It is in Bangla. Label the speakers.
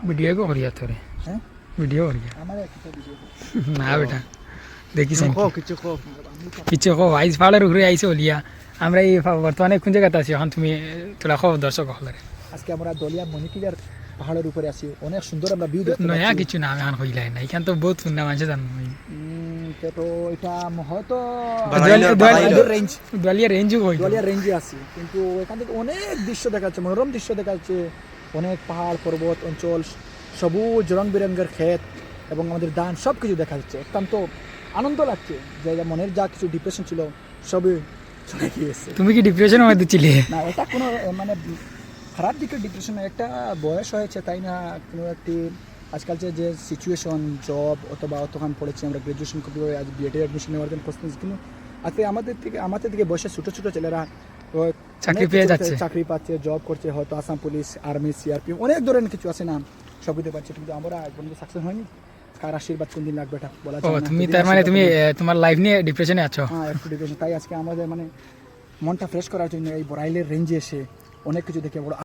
Speaker 1: ভিডিও কো করিয়া তোরে
Speaker 2: হ্যাঁ
Speaker 1: ভিডিও করিয়া
Speaker 2: আমার একটা ভিডিও
Speaker 1: না বেটা দেখিস
Speaker 2: কিছু কো
Speaker 1: কিছু কো আইস ফাড়ের উপরে আইসে ওলিয়া আমরা এই বর্তমানে কোন জায়গাতে আছি এখন তুমি তোলা খবর দর্শক হলারে
Speaker 2: আজকে আমরা দলিয়া মণিকিলার পাহাড়ের উপরে আছি অনেক সুন্দর আমরা ভিউ দেখতে
Speaker 1: নয়া
Speaker 2: পাচ্ছি
Speaker 1: কিছু না আমি এখন কইলাই না এখান তো বহুত সুন্দর মানুষ জানো
Speaker 2: তো এটা হয়তো রেঞ্জ
Speaker 1: দলিয়া রেঞ্জও কই
Speaker 2: দলিয়া রেঞ্জে আছি কিন্তু এখান থেকে অনেক দৃশ্য দেখা যাচ্ছে মনোরম দৃশ্য দেখা যাচ্ছে অনেক পাহাড় পর্বত অঞ্চল সবুজ রং বেরঙের ক্ষেত এবং আমাদের ধান সব কিছু দেখা যাচ্ছে অত্যন্ত আনন্দ লাগছে যে মনের যা কিছু ডিপ্রেশন ছিল সবই চলে গিয়েছে
Speaker 1: তুমি কি ডিপ্রেশনের মধ্যে ছিলে
Speaker 2: না এটা কোনো মানে খারাপ দিকের ডিপ্রেশন একটা বয়স হয়েছে তাই না কোনো একটি আজকাল যে সিচুয়েশন জব অথবা অতখান পড়েছি আমরা গ্র্যাজুয়েশন করতে আজ বিএডে অ্যাডমিশন নেওয়ার জন্য প্রস্তুত কিন্তু আজকে আমাদের থেকে বয়সে ছোটো ছোটো ছেলেরা
Speaker 1: চাকরি পেয়ে যাচ্ছে
Speaker 2: চাকরি পাচ্ছে জব করছে হয়তো আসাম পুলিশ আর্মি সিআরপি অনেক ধরনের কিছু আছে না সব দিতে পারছে কিন্তু আমরা এখন সাকসেস হয়নি কার আশীর্বাদ কোন দিন লাগবে এটা বলা যায় না
Speaker 1: তুমি তার মানে তুমি তোমার লাইফ নিয়ে ডিপ্রেশনে আছো
Speaker 2: হ্যাঁ একটু ডিপ্রেশন তাই আজকে আমাদের মানে মনটা ফ্রেশ করার জন্য এই বড়াইলের রেঞ্জে এসে অনেক কিছু দেখে বড়